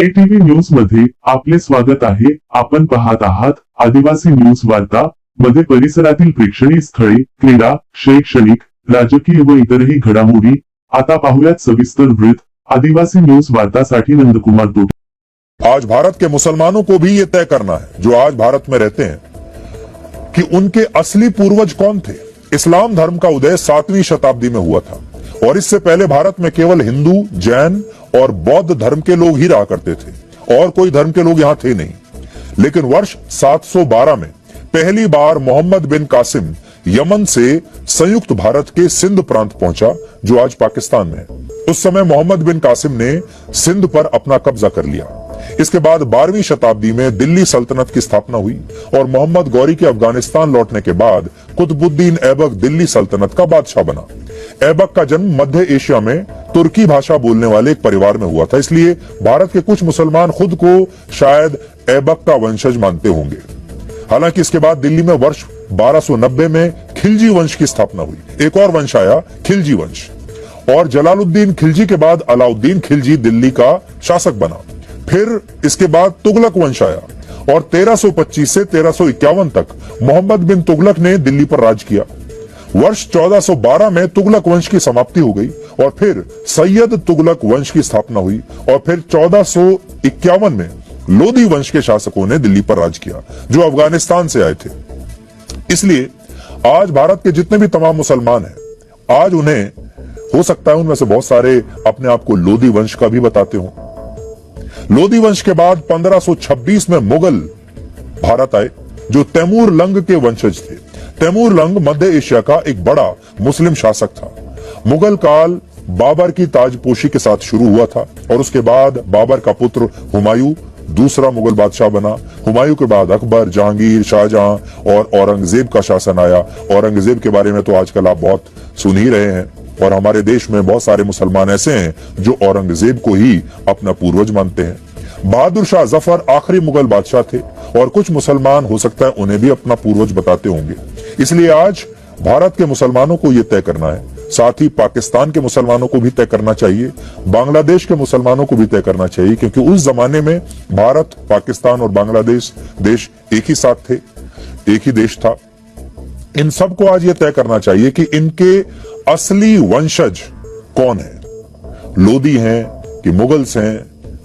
ATV news मध्ये आपले स्वागत आहे. आपण पाहत आहात आदिवासी न्यूज वार्ता मध्ये परिसरातील प्रेक्षणीय स्थळे, क्रीडा, शैक्षणिक, राजकीय व इतरही घडामोडी. आता पाहूयात सविस्तर वृत्त. आदिवासी न्यूज वार्तासाठी नंदकुमार तोटे. आज भारत के मुसलमानों को भी ये तय करना है, जो आज भारत में रहते हैं, कि उनके असली पूर्वज कौन थे। इस्लाम धर्म का उदय 7वीं शताब्दी में हुआ था और इससे पहले भारत में केवल हिंदू, जैन और बौद्ध धर्म के लोग ही रहा करते थे और कोई धर्म के लोग यहां थे नहीं। लेकिन वर्ष 712 में पहली बार मोहम्मद बिन कासिम यमन से संयुक्त भारत के सिंध प्रांत पहुंचा, जो आज पाकिस्तान में है। उस समय मोहम्मद बिन कासिम ने सिंध पर अपना कब्जा कर लिया। इसके बाद 12वीं शताब्दी में दिल्ली सल्तनत की स्थापना हुई और मोहम्मद गौरी के अफगानिस्तान लौटने के बाद कुतुबुद्दीन ऐबक दिल्ली सल्तनत का बादशाह बना। ऐबक का जन्म मध्य एशिया में तुर्की भाषा बोलने वाले एक परिवार में हुआ था, इसलिए भारत के कुछ मुसलमान खुद को शायद ऐबक का वंशज मानते होंगे। हालांकि इसके बाद दिल्ली में वर्ष 1290 में खिलजी वंश की स्थापना हुई। एक और वंश आया, खिलजी वंश, और जलालुद्दीन खिलजी के बाद अलाउद्दीन खिलजी दिल्ली का शासक बना। फिर इसके बाद तुगलक वंश आया और 1325 से 1351 तक मोहम्मद बिन तुगलक ने दिल्ली पर राज किया। वर्ष 1412 में तुगलक वंश की समाप्ति हो गई और फिर सैयद तुगलक वंश की स्थापना हुई और फिर 1451 में लोधी वंश के शासकों ने दिल्ली पर राज किया, जो अफगानिस्तान से आए थे। इसलिए आज भारत के जितने भी तमाम मुसलमान हैं, आज उन्हें हो सकता है उनमें से बहुत सारे अपने आप को लोधी वंश का भी बताते हों। लोधी वंश के बाद 1526 में मुगल भारत आए, जो तैमूर लंग के वंशज थे। तैमूर लंग मध्य एशिया का एक बड़ा मुस्लिम शासक था। मुगल काल बाबर की ताजपोशी के साथ शुरू हुआ था और उसके बाद बाबर का पुत्र हुमायूं दूसरा मुगल बादशाह बना। हुमायूं के बाद अकबर, जहांगीर, शाहजहां और औरंगजेब का शासन आया। औरंगजेब के बारे में तो आजकल आप बहुत सुन ही रहे हैं और हमारे देश में बहुत सारे मुसलमान ऐसे हैं जो औरंगजेब को ही अपना पूर्वज मानते हैं। बहादुर शाह जफर आखिरी मुगल बादशाह थे और कुछ मुसलमान हो सकता है उन्हें भी अपना पूर्वज बताते होंगे। इसलिए आज भारत के मुसलमानों को यह तय करना है, साथ ही पाकिस्तान के मुसलमानों को भी तय करना चाहिए, बांग्लादेश के मुसलमानों को भी तय करना चाहिए, क्योंकि उस जमाने में भारत, पाकिस्तान और बांग्लादेश देश एक ही साथ थे, एक ही देश था। इन सबको आज यह तय करना चाहिए कि इनके असली वंशज कौन है, लोधी हैं कि मुगल्स हैं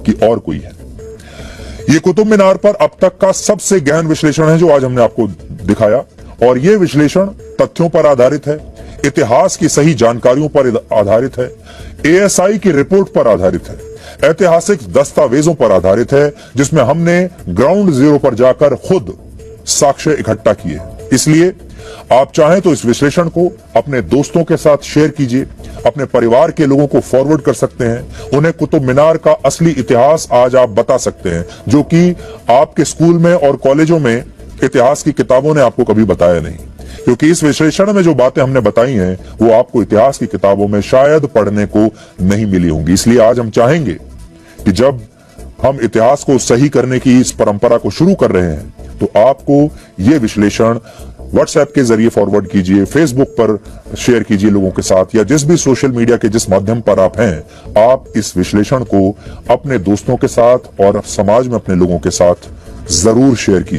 कि और कोई है। ये कुतुब मीनार पर अब तक का सबसे गहन विश्लेषण है जो आज हमने आपको दिखाया, और यह विश्लेषण तथ्यों पर आधारित है, इतिहास की सही जानकारियों पर आधारित है, ASI की रिपोर्ट पर आधारित है, ऐतिहासिक दस्तावेजों पर आधारित है, जिसमें हमने ग्राउंड जीरो पर जाकर खुद साक्ष्य इकट्ठा किए। इसलिए आप चाहें तो इस विश्लेषण को अपने दोस्तों के साथ शेयर कीजिए, अपने परिवार के लोगों को फॉरवर्ड कर सकते हैं। उन्हें कुतुब मीनार का असली इतिहास आज आप बता सकते हैं, जो कि आपके स्कूल में और कॉलेजों में इतिहास की किताबों ने आपको कभी बताया नहीं, क्योंकि इस विश्लेषण में जो बातें हमने बताई हैं वो आपको इतिहास की किताबों में शायद पढ़ने को नहीं मिली होंगी। इसलिए आज हम चाहेंगे कि जब हम इतिहास को सही करने की इस परंपरा को शुरू कर रहे हैं, तो आपको ये विश्लेषण व्हाट्सएप के जरिए फॉरवर्ड कीजिए, फेसबुक पर शेयर कीजिए लोगों के साथ, या जिस भी सोशल मीडिया के जिस माध्यम पर आप हैं, आप इस विश्लेषण को अपने दोस्तों के साथ और समाज में अपने लोगों के साथ जरूर शेयर कीजिए।